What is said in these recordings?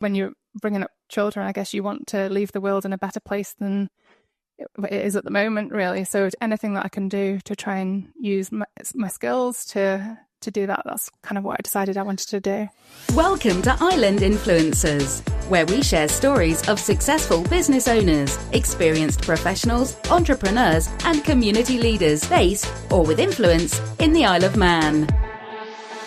when you're bringing up children, I guess you want to leave the world in a better place than it is at the moment, really. So anything that I can do to try and use my skills to do that, that's kind of what I decided I wanted to do. Welcome to Island Influencers, where we share stories of successful business owners, experienced professionals, entrepreneurs and community leaders based or with influence in the Isle of Man.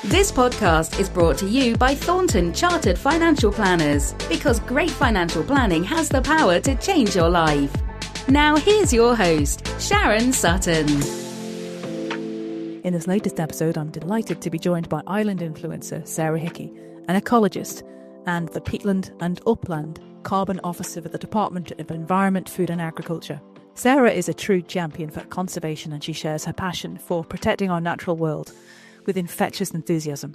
This podcast is brought to you by Thornton Chartered Financial Planners, because great financial planning has the power to change your life. Now here's your host, Sharon Sutton. In this latest episode, I'm delighted to be joined by island influencer Sarah Hickey, an ecologist and the Peatland and Upland Carbon Officer for the Department of Environment, Food and Agriculture. Sarah is a true champion for conservation, and she shares her passion for protecting our natural world with infectious enthusiasm.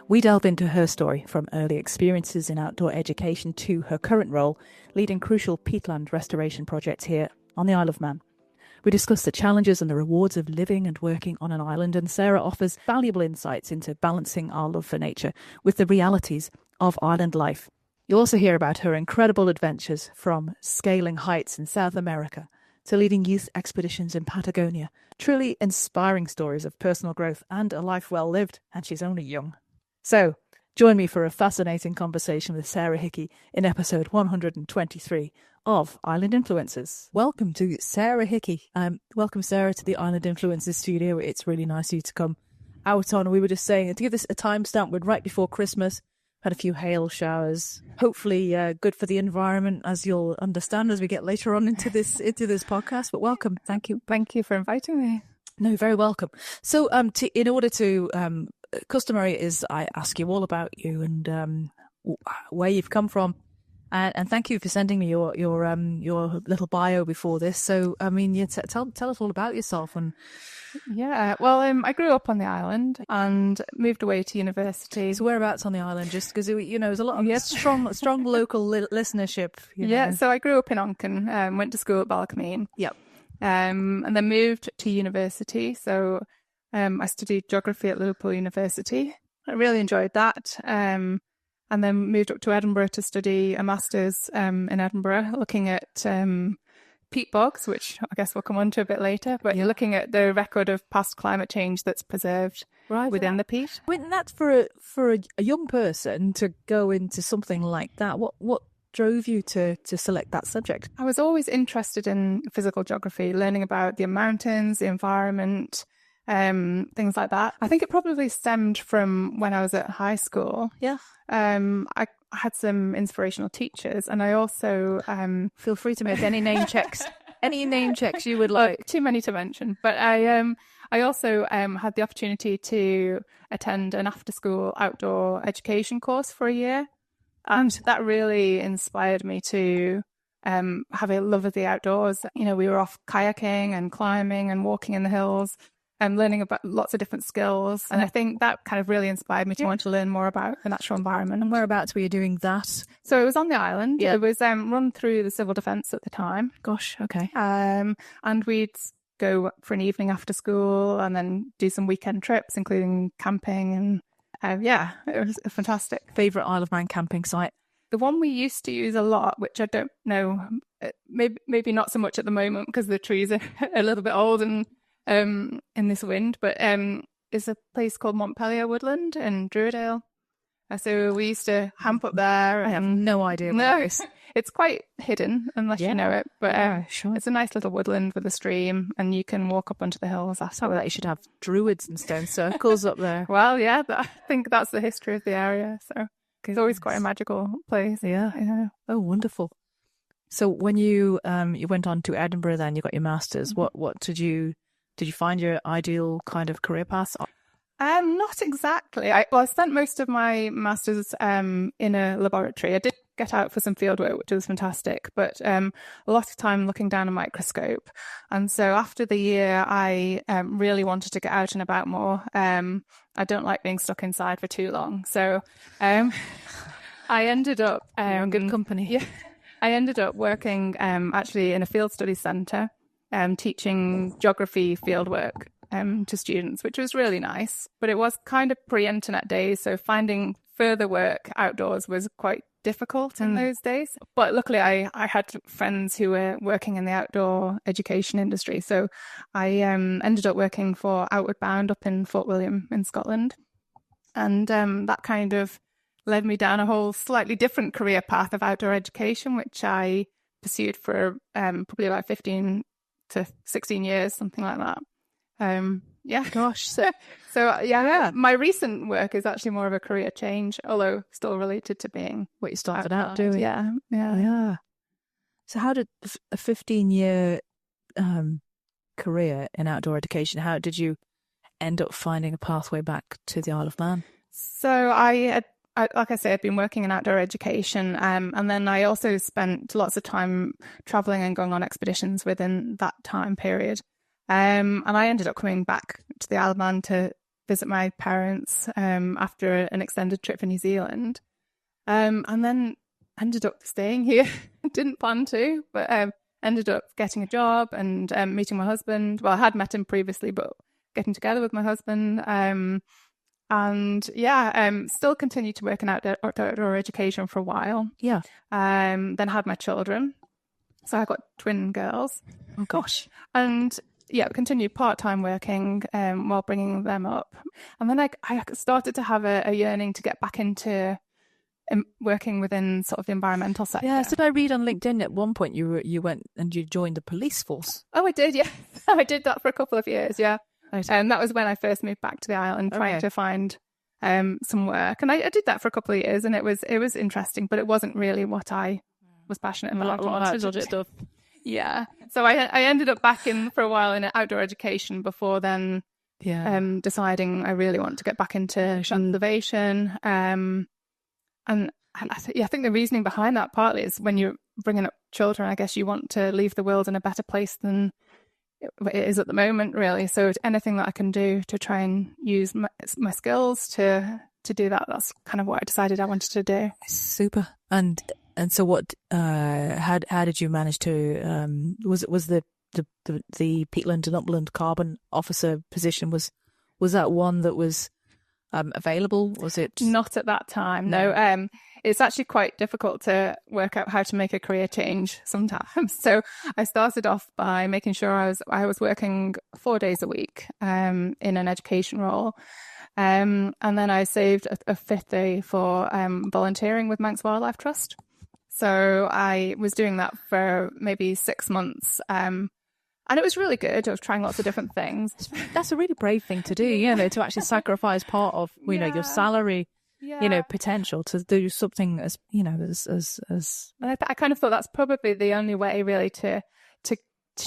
We delve into her story, from early experiences in outdoor education to her current role leading crucial peatland restoration projects here on the Isle of Man. We discuss the challenges and the rewards of living and working on an island, and Sarah offers valuable insights into balancing our love for nature with the realities of island life. You'll also hear about her incredible adventures, from scaling heights in South America to leading youth expeditions in Patagonia. Truly inspiring stories of personal growth and a life well lived, and she's only young. So, join me for a fascinating conversation with Sarah Hickey in episode 123 of Island Influencers. Welcome to Sarah Hickey. Welcome, Sarah, to the Island Influencers studio. It's really nice of you to come out on. We were just saying, to give this a timestamp, we're right before Christmas. Had a few hail showers. Hopefully good for the environment, as you'll understand as we get later on into this podcast. But welcome. Thank you. Thank you for inviting me. No, very welcome. So in order to... customary is I ask you all about you and where you've come from, and thank you for sending me your little bio before this. So I mean, tell us all about yourself. And I grew up on the island and moved away to university. So whereabouts on the island? Just because there's a lot of strong local listenership. So I grew up in Onchan, went to school at Ballycameen. Yep. And then moved to university. So I studied geography at Liverpool University. I really enjoyed that. And then moved up to Edinburgh to study a master's in Edinburgh, looking at peat bogs, which I guess we'll come on to a bit later. But you're looking at the record of past climate change that's preserved within the peat. Well, that's for a young person to go into something like that. What drove you to select that subject? I was always interested in physical geography, learning about the mountains, the environment, things like that. I think it probably stemmed from when I was at high school. Yeah. I had some inspirational teachers, and I also feel free to make any name checks. Any name checks you would like. Too many to mention. But I also had the opportunity to attend an after-school outdoor education course for a year, and that really inspired me to have a love of the outdoors. We were off kayaking and climbing and walking in the hills, and learning about lots of different skills. And I think that kind of really inspired me to want to learn more about the natural environment. And whereabouts were you doing that? So it was on the island. Yeah. It was run through the Civil Defence at the time. Gosh, okay. And we'd go for an evening after school and then do some weekend trips, including camping. And it was fantastic. Favourite Isle of Man camping site? The one we used to use a lot, which I don't know, maybe not so much at the moment because the trees are a little bit old and in this wind, but is a place called Montpelier Woodland in Druidale. So we used to camp up there. I have no idea. No, it's quite hidden unless you know it. But sure. It's a nice little woodland with a stream, and you can walk up onto the hills. So that you should have druids and stone circles up there. Well, yeah, I think that's the history of the area. So it's always quite a magical place. Yeah. Oh, wonderful. So when you went on to Edinburgh, then you got your masters. Mm-hmm. What did you find your ideal kind of career path? Not exactly. I spent most of my masters in a laboratory. I did get out for some field work, which was fantastic, but a lot of time looking down a microscope. And so after the year, I really wanted to get out and about more. I don't like being stuck inside for too long. So I ended up... good company. Yeah, I ended up working actually in a field studies centre, teaching geography fieldwork to students, which was really nice. But it was kind of pre-internet days, so finding further work outdoors was quite difficult in those days. But luckily I had friends who were working in the outdoor education industry. So I ended up working for Outward Bound up in Fort William in Scotland. And that kind of led me down a whole slightly different career path of outdoor education, which I pursued for probably about 15 to 16 years, something like that. Yeah, gosh. So yeah, my recent work is actually more of a career change, although still related to being what you started out doing. Yeah. So how did a 15-year career in outdoor education, how did you end up finding a pathway back to the Isle of Man? So I like I say, I've been working in outdoor education, and then I also spent lots of time traveling and going on expeditions within that time period. And I ended up coming back to the Isle of Man to visit my parents after an extended trip for New Zealand, and then ended up staying here. Didn't plan to, but ended up getting a job and meeting my husband. Well, I had met him previously, but getting together with my husband. And still continued to work in outdoor education for a while. Yeah. Then had my children. So I got twin girls. Oh, gosh. And continued part-time working while bringing them up. And then I started to have a yearning to get back into working within sort of the environmental sector. Yeah, so did I read on LinkedIn at one point you went and you joined the police force? Oh, I did, yeah. I did that for a couple of years, yeah. And that was when I first moved back to the island, trying to find some work. And I did that for a couple of years, and it was interesting, but it wasn't really what I was passionate about. A lot of stuff. Yeah. So I ended up back in for a while in outdoor education before then deciding I really want to get back into conservation. And I think the reasoning behind that partly is when you're bringing up children, I guess you want to leave the world in a better place than it is at the moment, really. So anything that I can do to try and use my skills to do that, that's kind of what I decided I wanted to do. Super. And so what, how did you manage to, was the Peatland and Upland carbon officer position, was that one that was available? Was it? Not at that time, no. It's actually quite difficult to work out how to make a career change sometimes. So I started off by making sure I was working 4 days a week in an education role. And then I saved a fifth day for volunteering with Manx Wildlife Trust. So I was doing that for maybe 6 months. And it was really good. I was trying lots of different things. That's a really brave thing to do, to actually sacrifice part of, your salary, potential to do something as, as. I kind of thought that's probably the only way really to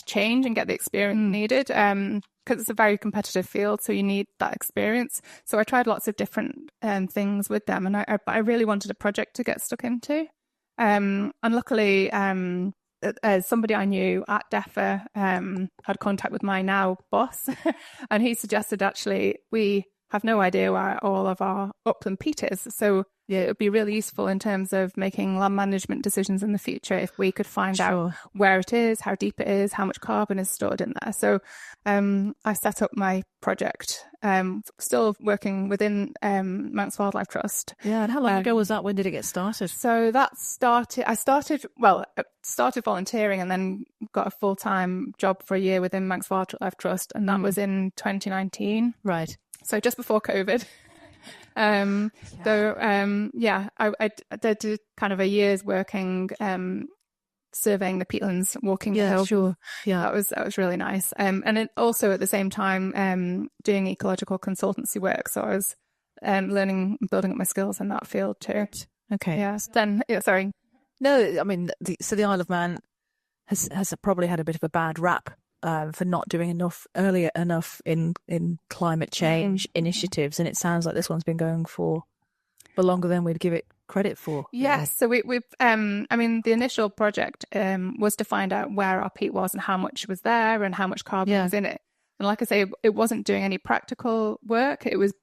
change and get the experience needed. Because it's a very competitive field, so you need that experience. So I tried lots of different things with them, and I really wanted a project to get stuck into. And luckily, somebody I knew at DEFA had contact with my now boss, and he suggested actually we have no idea where all of our upland peat is. So yeah, it would be really useful in terms of making land management decisions in the future if we could find out where it is, how deep it is, how much carbon is stored in there. So I set up my project, still working within Manx Wildlife Trust. Yeah, and how long ago was that? When did it get started? So I started volunteering and then got a full-time job for a year within Manx Wildlife Trust, and that was in 2019. Right. So just before COVID. I did kind of a year's working surveying the peatlands, walking the hill. Sure. Yeah, that was really nice. And it also at the same time doing ecological consultancy work. So I was learning, building up my skills in that field too. Okay. Yeah. Then sorry. No, I mean, the Isle of Man has probably had a bit of a bad rap for not doing earlier enough in climate change initiatives, and it sounds like this one's been going for longer than we'd give it credit for. Yes, so we've the initial project was to find out where our peat was and how much was there and how much carbon was in it. And like I say, it wasn't doing any practical work. It was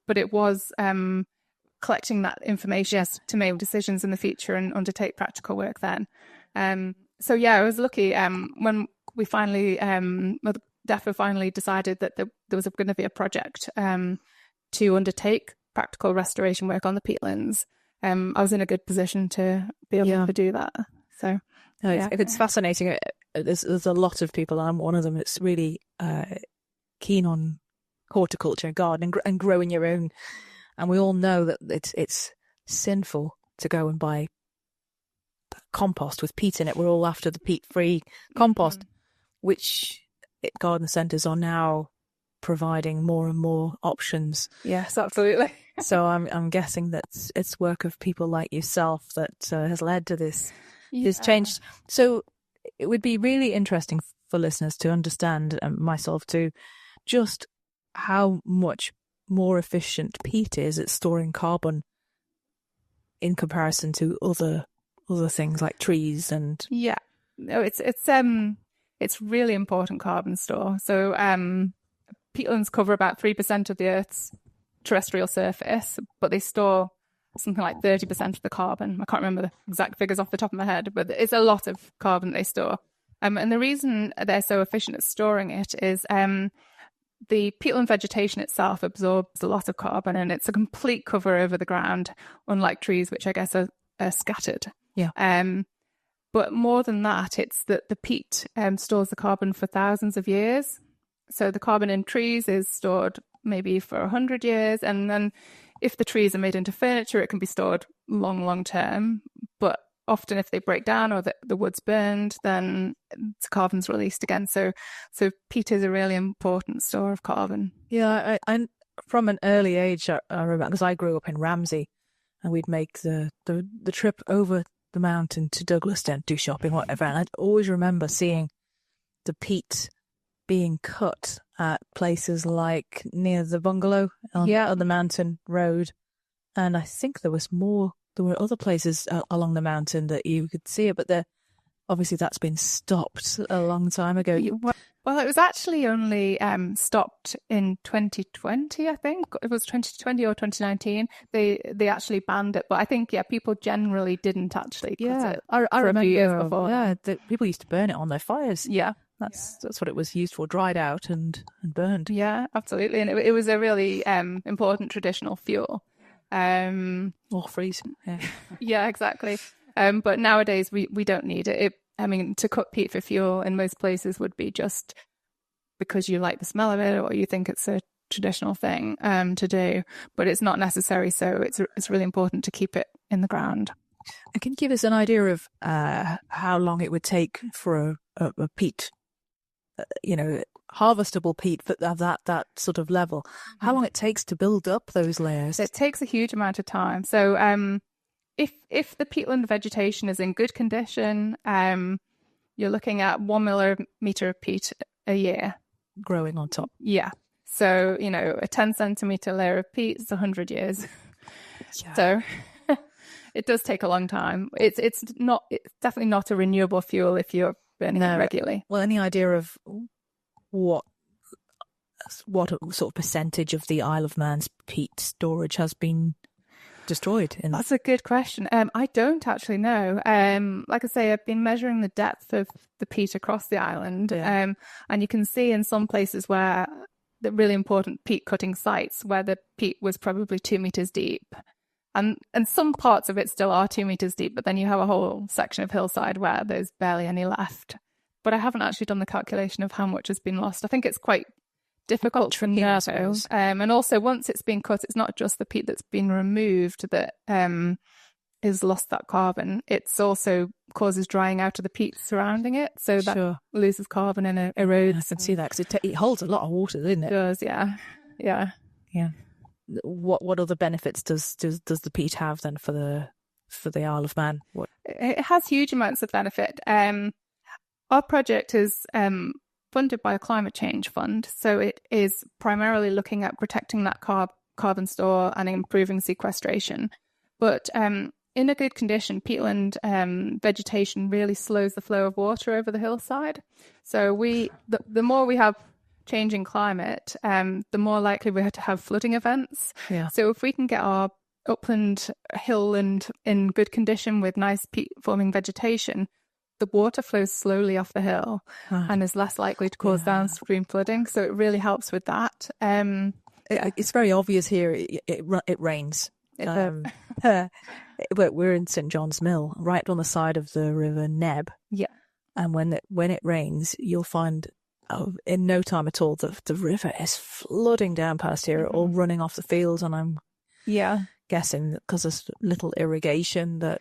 collecting that information to make decisions in the future and undertake practical work then. So yeah, I was lucky when we finally, DEFA finally decided that there was going to be a project to undertake practical restoration work on the peatlands. I was in a good position to be able to do that. So it's fascinating. There's a lot of people, I'm one of them, that's really keen on horticulture, gardening, and growing your own. And we all know that it's sinful to go and buy compost with peat in it. We're all after the peat-free compost, which garden centres are now providing more and more options. Yes, absolutely. So I'm guessing that it's work of people like yourself that has led to this change. So it would be really interesting for listeners to understand, and myself too, just how much more efficient peat is at storing carbon in comparison to other things like trees and it's really important carbon store. So peatlands cover about 3% of the Earth's terrestrial surface, but they store something like 30% of the carbon. I can't remember the exact figures off the top of my head, but it's a lot of carbon they store. And the reason they're so efficient at storing it is the peatland vegetation itself absorbs a lot of carbon, and it's a complete cover over the ground, unlike trees, which I guess are scattered. Yeah. But more than that, it's that the peat stores the carbon for thousands of years. So the carbon in trees is stored maybe for 100 years. And then if the trees are made into furniture, it can be stored long term. But often if they break down or the wood's burned, then the carbon's released again. So peat is a really important store of carbon. Yeah, I from an early age, I remember, because I grew up in Ramsey, and we'd make the trip over the mountain to Douglas to do shopping, whatever. And I'd always remember seeing the peat being cut at places like near the bungalow on the mountain road. And I think there were other places along the mountain that you could see it, but obviously that's been stopped a long time ago. Well, it was actually only stopped in 2020, I think. It was 2020 or 2019. They actually banned it, but I think people generally didn't actually cut it. I remember a few years before. Yeah, people used to burn it on their fires. Yeah. That's what it was used for, dried out and burned. Yeah, absolutely. And it was a really important traditional fuel. Or freezing. Yeah. Yeah, exactly. But nowadays we don't need it. To cut peat for fuel in most places would be just because you like the smell of it or you think it's a traditional thing to do, but it's not necessary. So it's really important to keep it in the ground. And can you give us an idea of how long it would take for a peat, harvestable peat of that sort of level? How long it takes to build up those layers? It takes a huge amount of time. So if the peatland vegetation is in good condition, you're looking at 1 millimeter of peat a year growing on top. Yeah. So a 10 centimeter layer of peat is 100 years. Yeah. So it does take a long time. It's definitely not a renewable fuel if you're burning it regularly. Well, any idea of what sort of percentage of the Isle of Man's peat storage has been destroyed? That's a good question. I don't actually know. Like I say, I've been measuring the depth of the peat across the island, and you can see in some places where the really important peat cutting sites where the peat was probably 2 meters deep. And some parts of it still are 2 meters deep, but then you have a whole section of hillside where there's barely any left. But I haven't actually done the calculation of how much has been lost. I think it's quite difficult to know. And also, once it's been cut, it's not just the peat that's been removed that has lost that carbon. It's also causes drying out of the peat surrounding it, so that loses carbon and erodes. I can see that because it holds a lot of water, doesn't it? It does, yeah. What other benefits does the peat have then for the Isle of Man? It has huge amounts of benefit. Our project is funded by a climate change fund, so it is primarily looking at protecting that carbon store and improving sequestration. But in a good condition, peatland vegetation really slows the flow of water over the hillside. So the more we have changing climate, the more likely we have to have flooding events. Yeah. So if we can get our upland hill and in good condition with nice peat-forming vegetation, the water flows slowly off the hill and is less likely to cause downstream flooding. So it really helps with that. It's very obvious here. It rains We're in St John's Mill, right on the side of the River Neb. Yeah. And when it rains, you'll find in no time at all the river is flooding down past here, all running off the fields. And I'm guessing that because there's little irrigation that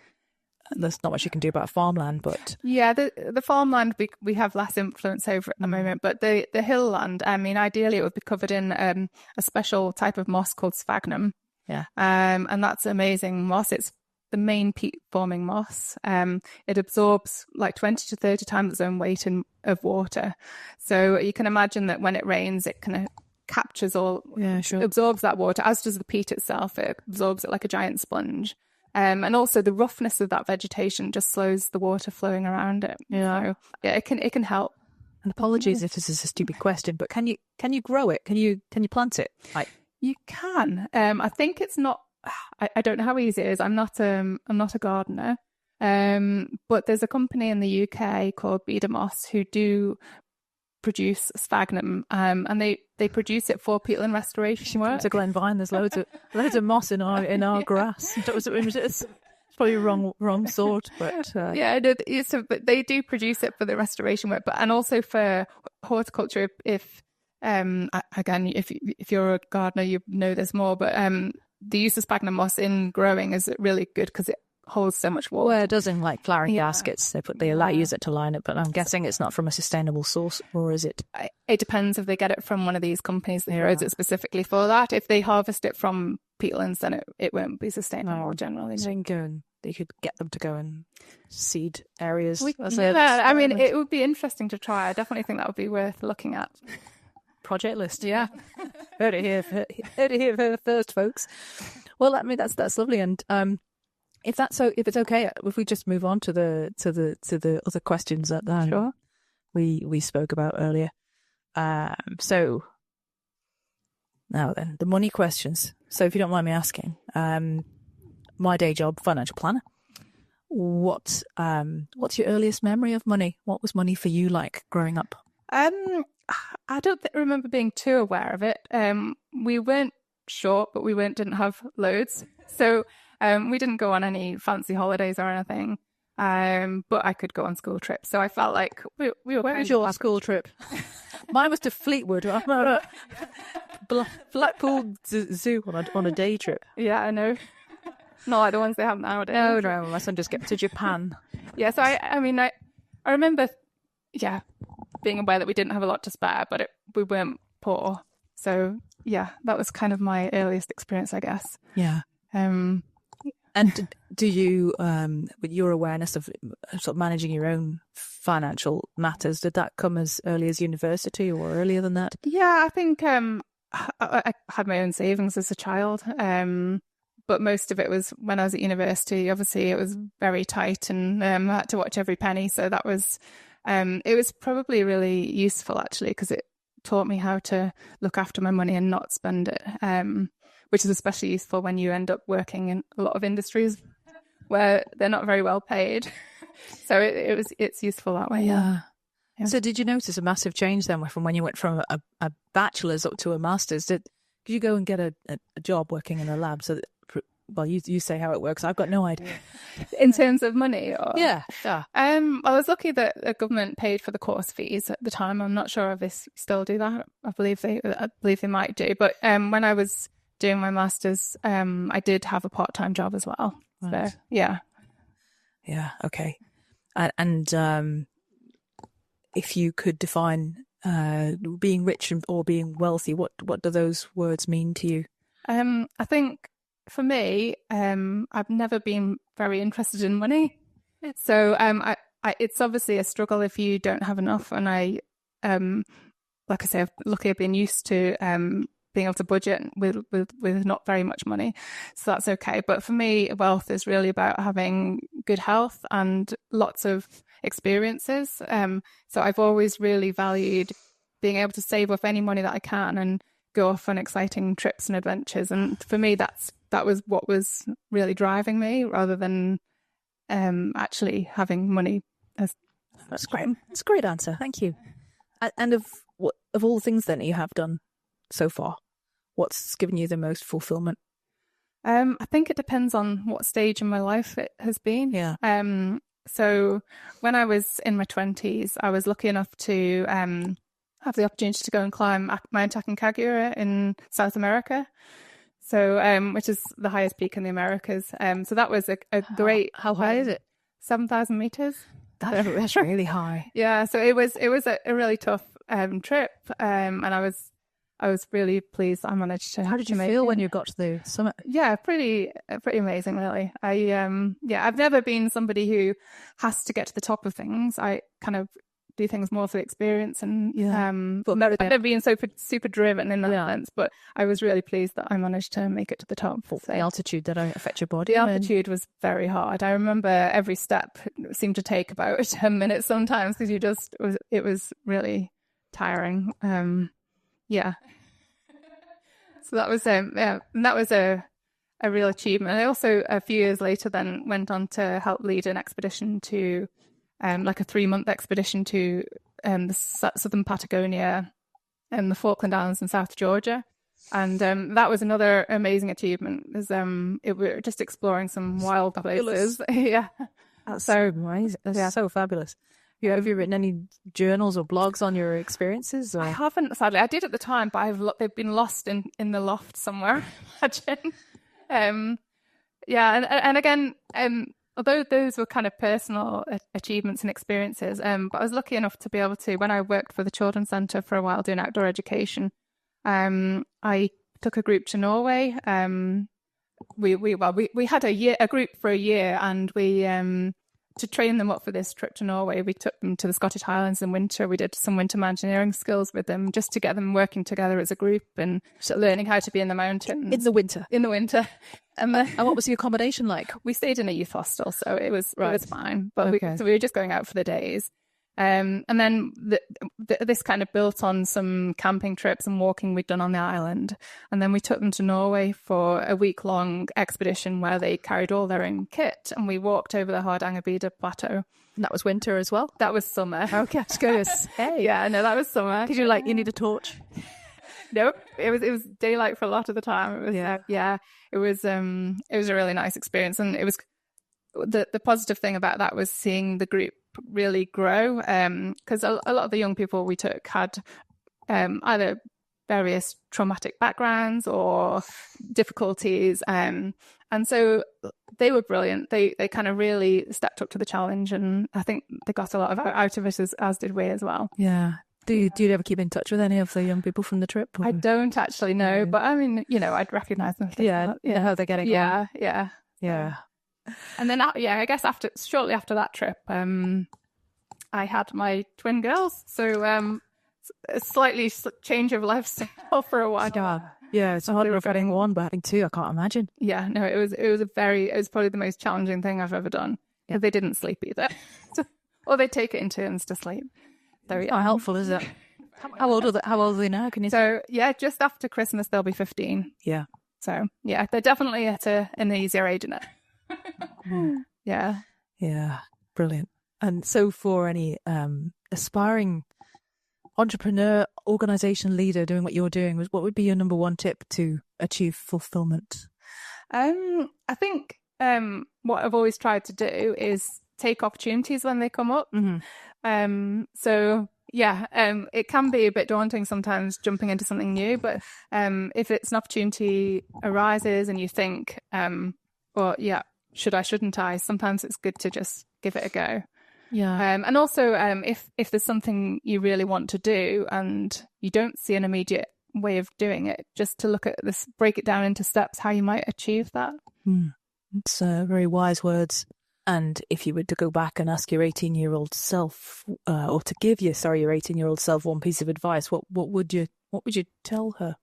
there's not much you can do about farmland. But the farmland we have less influence over at the moment, but the hill land, I mean, ideally it would be covered in a special type of moss called sphagnum. Yeah. And that's amazing moss. It's the main peat forming moss. It absorbs like 20 to 30 times its own weight of water. So you can imagine that when it rains, it kind of captures absorbs that water, as does the peat itself. It absorbs it like a giant sponge. And also the roughness of that vegetation just slows the water flowing around it. So, it can help. And apologies if this is a stupid question, but can you grow it? Can you plant it? You can. I think it's not. I don't know how easy it is. I'm not a gardener. But there's a company in the UK called Moss who do produce sphagnum, and they produce it for peatland restoration work. To Glenvine, there's loads of moss in our grass. It's probably wrong sort, but but they do produce it for the restoration work, and also for horticulture. If you're a gardener, you know there's more, but the use of sphagnum moss in growing is really good because it holds so much water. Well, it does in like flowering gaskets. They allow use it to line it, but I'm guessing it's not from a sustainable source, or is it? It depends if they get it from one of these companies that grows it specifically for that. If they harvest it from peatlands, then it won't be sustainable generally. They could get them to go and seed areas. I mean, it would be interesting to try. I definitely think that would be worth looking at. Project list, yeah. Heard it here first, folks. Well, I mean that's lovely, and if it's okay, if we just move on to the other questions that we spoke about earlier. So now then, the money questions. So if you don't mind me asking, my day job, financial planner. What's your earliest memory of money? What was money for you like growing up? I don't remember being too aware of it. We weren't short, but we didn't have loads. So we didn't go on any fancy holidays or anything. But I could go on school trips. So I felt like we were. Where was your school trip? Mine was to Fleetwood. Blackpool Zoo on a day trip. Yeah, I know. Not like the ones they have nowadays. No, my son just get to Japan. Yeah, so I remember, being aware that we didn't have a lot to spare, but we weren't poor. So yeah, that was kind of my earliest experience, I guess. Yeah. And do you, with your awareness of sort of managing your own financial matters, did that come as early as university or earlier than that? Yeah, I think I had my own savings as a child. But most of it was when I was at university. Obviously, it was very tight, and I had to watch every penny. So that was, it was probably really useful actually, because it taught me how to look after my money and not spend it. Which is especially useful when you end up working in a lot of industries where they're not very well paid. So it's useful that way. Yeah. So did you notice a massive change then from when you went from a bachelor's up to a master's? Did you go and get a job working in a lab? So that, well, you say how it works. I've got no idea. In terms of money? Or, yeah. I was lucky that the government paid for the course fees at the time. I'm not sure if they still do that. I believe they might do. But when I was doing my master's, I did have a part-time job as well. Right. So, yeah. Yeah. Okay. And if you could define being rich or being wealthy, what do those words mean to you? I think for me, I've never been very interested in money. So it's obviously a struggle if you don't have enough. And I, like I say, I've luckily been used to being able to budget with not very much money. So that's okay. But for me, wealth is really about having good health and lots of experiences. So I've always really valued being able to save up any money that I can and go off on exciting trips and adventures. And for me, that was what was really driving me, rather than actually having money. That's great. That's a great answer. Thank you. And of all the things then that you have done so far, what's given you the most fulfillment? I think it depends on what stage in my life it has been. Yeah. So when I was in my 20s, I was lucky enough to have the opportunity to go and climb Mount Aconcagua in South America. So, which is the highest peak in the Americas. So that was a great. How high is it? 7,000 meters. That's really high. Yeah. So it was a really tough trip, and I was really pleased I managed to. How did you make feel it. when you got to the summit? Yeah, pretty amazing, really. I've never been somebody who has to get to the top of things. I kind of do things more for the experience, and but I've never been super driven in that sense. But I was really pleased that I managed to make it to the top. The altitude that affect your body. The altitude was very hard. I remember every step seemed to take about 10 minutes sometimes because it was really tiring. Yeah. So that was and that was a real achievement. I also a few years later then went on to help lead an expedition to like a 3-month expedition to the southern Patagonia and the Falkland Islands in South Georgia. And that was another amazing achievement because we were just exploring some wild places. Yeah. That's so amazing. That's so fabulous. Have you written any journals or blogs on your experiences? Or? I haven't, sadly. I did at the time, but they've been lost in the loft somewhere. Imagine. And again, although those were kind of personal achievements and experiences, but I was lucky enough to be able to, when I worked for the Children's Centre for a while doing outdoor education, I took a group to Norway. We had a group for a year, and we to train them up for this trip to Norway, we took them to the Scottish Highlands in winter. We did some winter mountaineering skills with them just to get them working together as a group and learning how to be in the mountains. In the winter? In the winter. And what was the accommodation like? We stayed in a youth hostel, so it was fine. But we were just going out for the days. And then this kind of built on some camping trips and walking we'd done on the island. And then we took them to Norway for a week-long expedition where they carried all their own kit, and we walked over the Hardangervidda Plateau. And that was winter as well? That was summer. Okay, that's good. Hey. Yeah, no, that was summer. Did you need a torch? Nope, it was daylight for a lot of the time. It was it was a really nice experience, and it was the positive thing about that was seeing the group really grow, because a lot of the young people we took had either various traumatic backgrounds or difficulties, and so they were brilliant. They kind of really stepped up to the challenge, and I think they got a lot out of it, as did we as well. Yeah. Do you ever keep in touch with any of the young people from the trip? Or? I don't actually know, but I mean, I'd recognise them. Yeah, how they're getting on. Yeah. And then, I guess shortly after that trip, I had my twin girls. So a slightly change of lifestyle for a while. Yeah, it's hard regretting one, but having two, I can't imagine. Yeah, no, it was probably the most challenging thing I've ever done. Yeah. They didn't sleep either. Or they take it in turns to sleep. How helpful is that? How old are they now? Can you? So just after Christmas they'll be 15. Yeah. So they're definitely at an easier age in it. Yeah. Yeah. Brilliant. And so for any aspiring entrepreneur, organization leader doing what you're doing, what would be your number one tip to achieve fulfillment? I think what I've always tried to do is take opportunities when they come up. Mm-hmm. It can be a bit daunting sometimes jumping into something new, but if it's an opportunity arises and you think, shouldn't I? Sometimes it's good to just give it a go. Yeah. And also, if there's something you really want to do and you don't see an immediate way of doing it, just to look at this, break it down into steps, how you might achieve that. It's very wise words. And if you were to go back and ask your 18-year-old self, or to give your 18-year-old self one piece of advice, what would you tell her?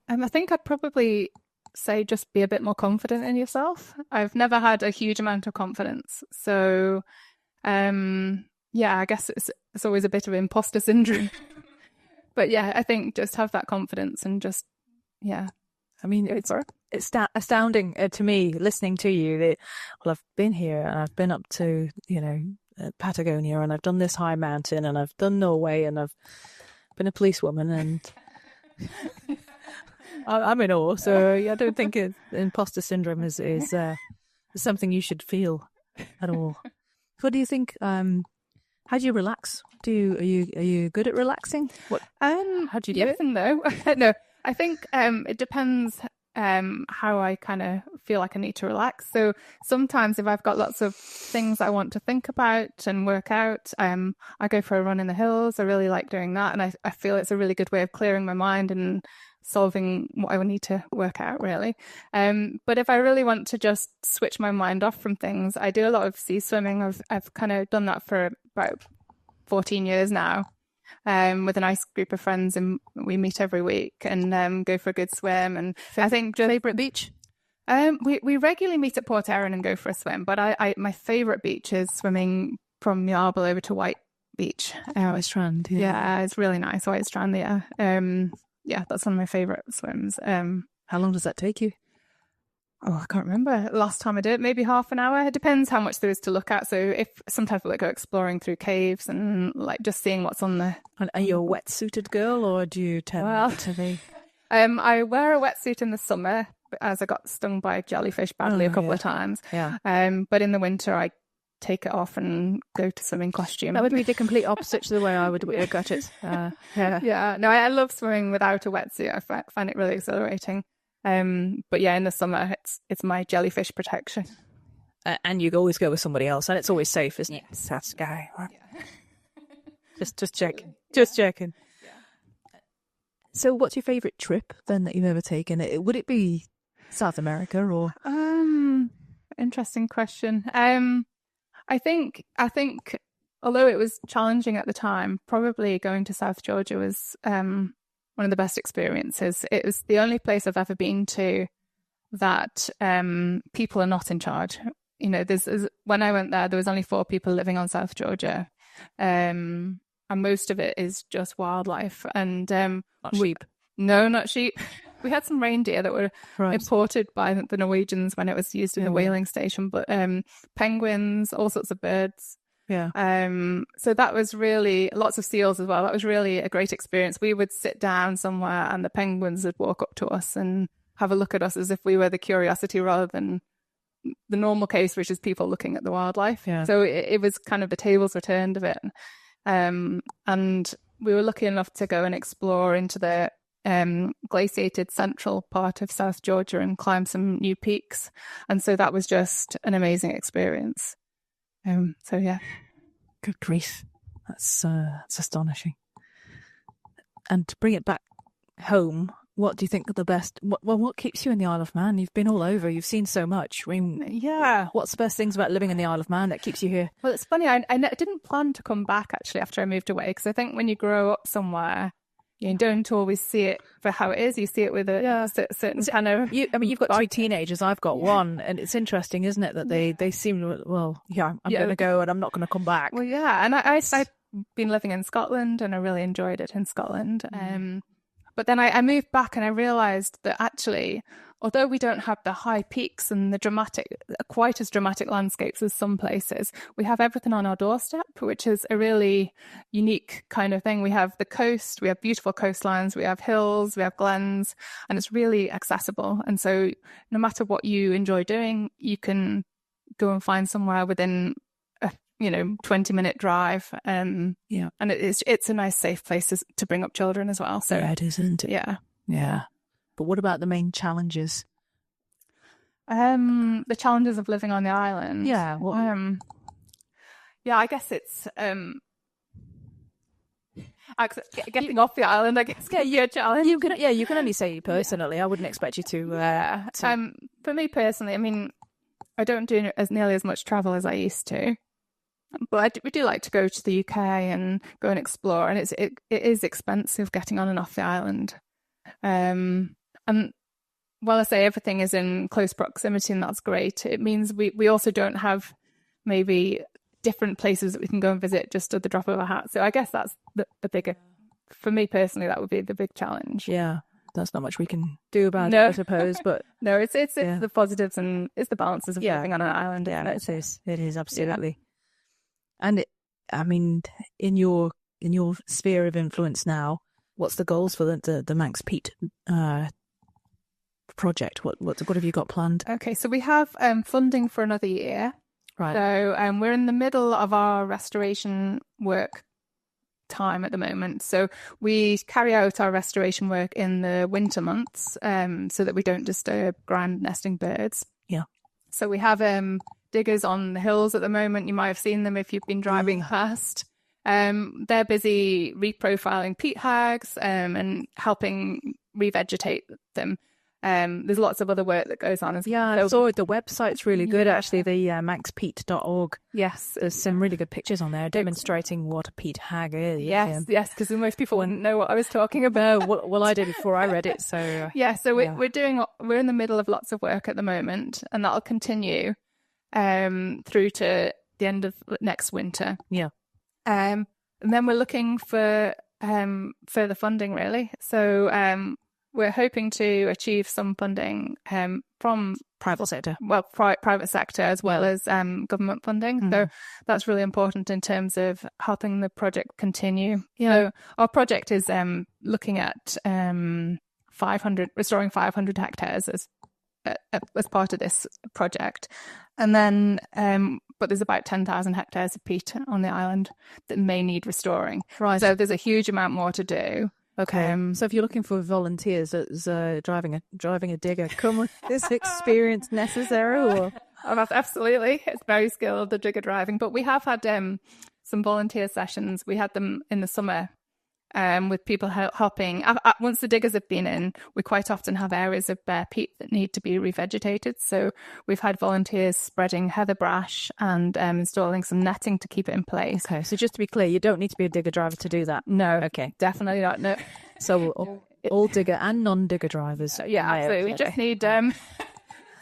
I think I'd probably say just be a bit more confident in yourself. I've never had a huge amount of confidence, so I guess it's always a bit of imposter syndrome. But I think just have that confidence and just I mean, it's astounding to me listening to you. I've been here and I've been up to, Patagonia, and I've done this high mountain, and I've done Norway, and I've been a policewoman, and I'm in awe. So I don't think imposter syndrome is something you should feel at all. What do you think? How do you relax? Are you good at relaxing? How do you do yes it? and no. No, I think it depends how I kind of feel like I need to relax. So sometimes if I've got lots of things I want to think about and work out, I go for a run in the hills. I really like doing that, and I feel it's a really good way of clearing my mind and solving what I would need to work out, really. But if I really want to just switch my mind off from things, I do a lot of sea swimming. I've kind of done that for about 14 years now, with a nice group of friends, and we meet every week and go for a good swim. And I think Favourite beach? We regularly meet at Port Erin and go for a swim, but my favourite beach is swimming from Yarble over to White Beach. White Strand, yeah, it's really nice. White Strand, yeah. Yeah, that's one of my favourite swims. How long does that take you? Oh, I can't remember. Last time I did it, maybe half an hour. It depends how much there is to look at. So if sometimes we'll go exploring through caves and like just seeing what's on the... And are you a wetsuited girl, or do you tend to be? I wear a wetsuit in the summer, as I got stung by a jellyfish badly a couple of times. Yeah. But in the winter, I take it off and go to swimming costume. That would be the complete opposite to the way I would got it. Yeah. No, I love swimming without a wetsuit. I find it really exhilarating. But yeah, in the summer, it's my jellyfish protection. And you always go with somebody else, and it's always safe, isn't it? That's guy. Yeah. Just checking. Just checking. Yeah. So, what's your favourite trip then that you've ever taken? Would it be South America or? Interesting question. I think although it was challenging at the time, probably going to South Georgia was one of the best experiences. It was the only place I've ever been to that people are not in charge. You know, when I went there was only 4 people living on South Georgia, and most of it is just wildlife and not sheep. No, not sheep. We had some reindeer that were imported by the Norwegians when it was used in the whaling station, but penguins, all sorts of birds. Yeah. So that was really, lots of seals as well. That was really a great experience. We would sit down somewhere and the penguins would walk up to us and have a look at us as if we were the curiosity rather than the normal case, which is people looking at the wildlife. Yeah. So it was kind of the tables were turned a bit. And we were lucky enough to go and explore into the glaciated central part of South Georgia and climb some new peaks. And so that was just an amazing experience. So yeah. Good grief. That's astonishing. And to bring it back home, what do you think are the best? What keeps you in the Isle of Man? You've been all over. You've seen so much. I mean, yeah. What's the best things about living in the Isle of Man that keeps you here? Well, it's funny. I didn't plan to come back actually after I moved away, because I think when you grow up somewhere, you don't always see it for how it is. You see it with a certain kind of... You've got 2 teenagers. I've got 1. And it's interesting, isn't it, that they seem, I'm going to go and I'm not going to come back. Well, yeah. And I've been living in Scotland and I really enjoyed it in Scotland. But then I moved back and I realised that actually, although we don't have the high peaks and the quite as dramatic landscapes as some places, we have everything on our doorstep, which is a really unique kind of thing. We have the coast, we have beautiful coastlines, we have hills, we have glens, and it's really accessible. And so no matter what you enjoy doing, you can go and find somewhere within 20-minute drive. And it's a nice safe place to bring up children as well. So yeah, it is, isn't it? Yeah. But what about the main challenges? The challenges of living on the island. Yeah. I guess it's getting off the island. I guess can be a challenge. You can only say personally. I wouldn't expect you to. For me personally, I mean, I don't do nearly as much travel as I used to. But we do like to go to the UK and go and explore, and it is expensive getting on and off the island. And while I say everything is in close proximity, and that's great, it means we also don't have maybe different places that we can go and visit just at the drop of a hat. So I guess that's the bigger, for me personally, that would be the big challenge. Yeah. There's not much we can do about it, I suppose. But no, it's the positives and it's the balances of living on an island. Yeah, it is absolutely. Yeah. And in your sphere of influence now, what's the goals for the Manx Peat project? What have you got planned? Okay, so we have funding for another year. Right. So we're in the middle of our restoration work time at the moment. So we carry out our restoration work in the winter months so that we don't disturb ground nesting birds. Yeah. So we have diggers on the hills at the moment. You might have seen them if you've been driving past. They're busy reprofiling peat hags and helping revegetate them. There's lots of other work that goes on as well. I saw the website's really good, actually, the manxpeat.org. Yes. There's some really good pictures on there demonstrating what a peat hag is. Yes, because most people wouldn't know what I was talking about. Well, I did before I read it, so... We're in the middle of lots of work at the moment, and that'll continue through to the end of next winter. Yeah. And then we're looking for further funding, really. So we're hoping to achieve some funding from private sector. Well, private sector as well as government funding. Mm-hmm. So that's really important in terms of helping the project continue. Yeah. So our project is looking at restoring 500 hectares as part of this project. And then, but there's about 10,000 hectares of peat on the island that may need restoring. Right. So there's a huge amount more to do. Okay. So if you're looking for volunteers as driving a digger, come with this experience necessary? Or? Oh, absolutely. It's very skilled, the digger driving. But we have had some volunteer sessions. We had them in the summer with people helping. Once the diggers have been in, we quite often have areas of bare peat that need to be revegetated. So we've had volunteers spreading heather brash and installing some netting to keep it in place. Okay, so just to be clear, you don't need to be a digger driver to do that? No. Okay. Definitely not, no. So all digger and non-digger drivers? Yeah, absolutely. We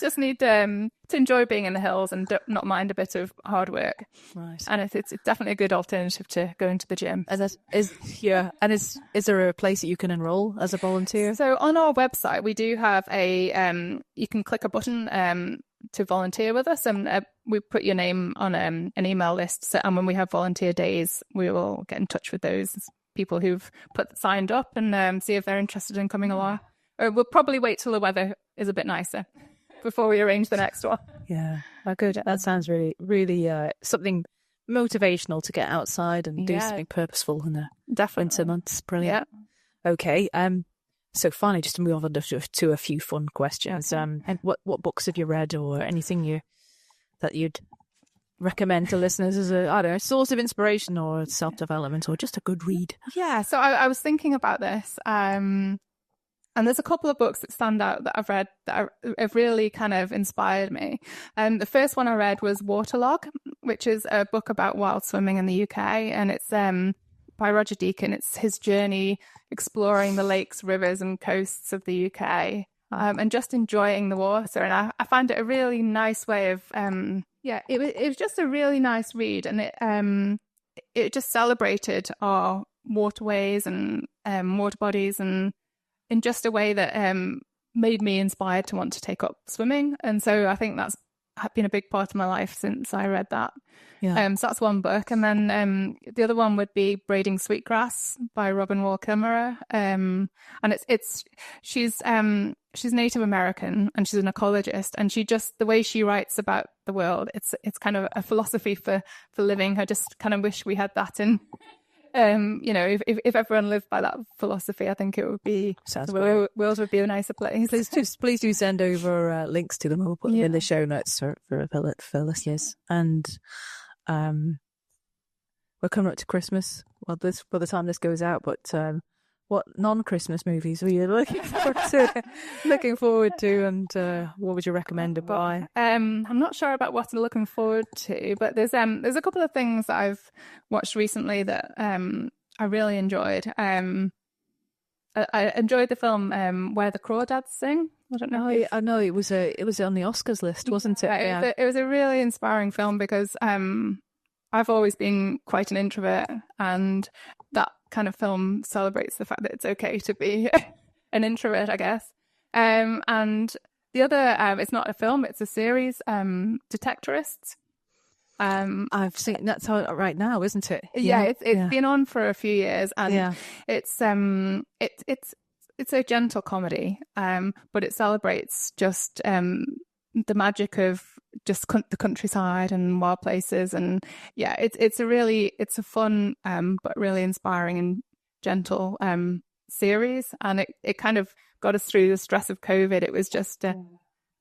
just need to enjoy being in the hills and not mind a bit of hard work. Right. And it's definitely a good alternative to going to the gym. Is there a place that you can enroll as a volunteer? So on our website, we do have you can click a button to volunteer with us, and we put your name on an email list. So, and when we have volunteer days, we will get in touch with those people who've signed up and see if they're interested in coming along. Or we'll probably wait till the weather is a bit nicer before we arrange the next one. Yeah, good. That sounds really, really something motivational to get outside and do something purposeful in the winter months. Brilliant. Yeah. Okay. So finally, just to move on to a few fun questions. And what books have you read, or anything that you'd recommend to listeners as a source of inspiration or self-development, or just a good read? Yeah. So I was thinking about this. And there's a couple of books that stand out that I've read that have really kind of inspired me. The first one I read was Waterlog, which is a book about wild swimming in the UK. And it's by Roger Deacon. It's his journey exploring the lakes, rivers and coasts of the UK and just enjoying the water. And I find it a really nice way of, it was just a really nice read. And it just celebrated our waterways and water bodies, and in just a way that made me inspired to want to take up swimming. And so I think that's been a big part of my life since I read that. Yeah. So that's one book. And then the other one would be Braiding Sweetgrass by Robin Wall Kimmerer. And she's Native American and she's an ecologist, and the way she writes about the world, it's kind of a philosophy for living. I just kind of wish we had that in. If everyone lived by that philosophy, I think it would be the world would be a nicer place. Please do send over links to them. We'll put them in the show notes for listeners. And we're coming up to Christmas. Well, by the time this goes out, but what non-Christmas movies were you looking forward to, and what would you recommend to buy? I'm not sure about what I'm looking forward to, but there's a couple of things that I've watched recently that I really enjoyed. I enjoyed the film Where the Crawdads Sing. I don't know. I know it was on the Oscars list, wasn't it? Yeah. It was a really inspiring film because I've always been quite an introvert, and that kind of film celebrates the fact that it's okay to be an introvert, I guess. And the other, it's not a film, it's a series, Detectorists. I've seen that's out right now, isn't it? Yeah, it's been on for a few years, and it's it's a gentle comedy, but it celebrates just the magic of just the countryside and wild places. And yeah, it's a fun but really inspiring and gentle series, and it kind of got us through the stress of COVID. It was just it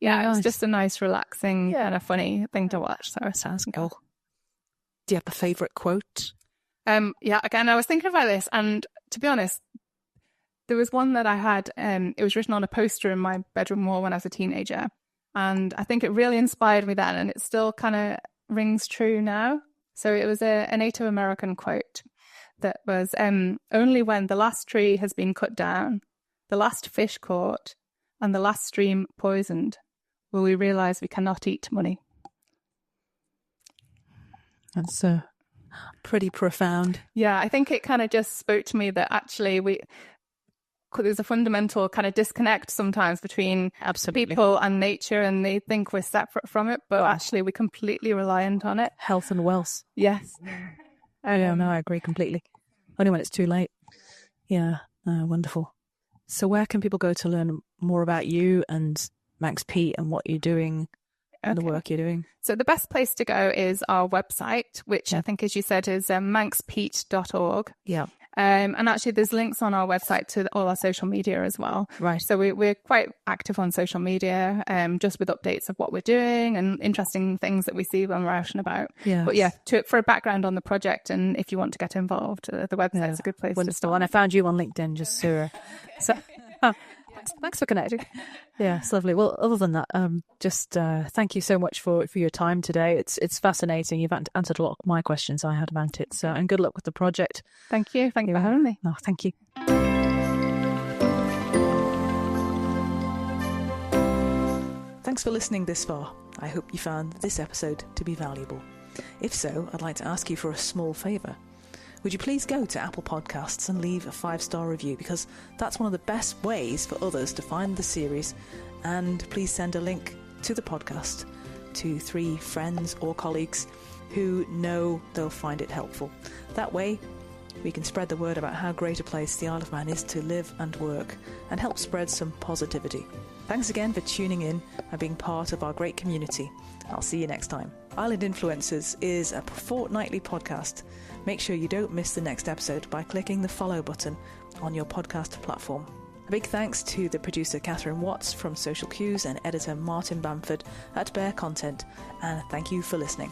was just a nice, relaxing, kind of funny thing to watch. So it sounds cool. Do you have a favourite quote? Again, I was thinking about this, and to be honest, there was one that I had, it was written on a poster in my bedroom wall when I was a teenager, and I think it really inspired me then, and it still kind of rings true now. So it was a Native American quote that was, only when the last tree has been cut down, the last fish caught, and the last stream poisoned, will we realise we cannot eat money. That's pretty profound. Yeah, I think it kind of just spoke to me that actually there's a fundamental kind of disconnect sometimes between people and nature, and they think we're separate from it, but actually we're completely reliant on it. Health and wealth. Yes. Oh, yeah, no, I agree completely. Only when it's too late. Yeah, wonderful. So where can people go to learn more about you and Manx Peat and what you're doing and the work you're doing? So the best place to go is our website, which I think, as you said, is manxpeat.org. Yeah. And actually there's links on our website to all our social media as well. Right. So we're quite active on social media, just with updates of what we're doing and interesting things that we see when we're out and about. Yeah. But yeah, for a background on the project, and if you want to get involved, the website's a good place to start. And I found you on LinkedIn, just so thanks for connecting. Yeah, it's lovely. Well, other than that, just thank you so much for your time today. It's fascinating. You've answered a lot of my questions I had about it. So, and good luck with the project. Thank you. Thank you for having me. Oh, thank you. Thanks for listening this far. I hope you found this episode to be valuable. If so, I'd like to ask you for a small favour. Would you please go to Apple Podcasts and leave a 5-star review, because that's one of the best ways for others to find the series, and please send a link to the podcast to 3 friends or colleagues who know they'll find it helpful. That way we can spread the word about how great a place the Isle of Man is to live and work, and help spread some positivity. Thanks again for tuning in and being part of our great community. I'll see you next time. Island Influencers is a fortnightly podcast. Make sure you don't miss the next episode by clicking the follow button on your podcast platform. A big thanks to the producer Catherine Watts from Social Cues and editor Martin Bamford at Bear Content, and thank you for listening.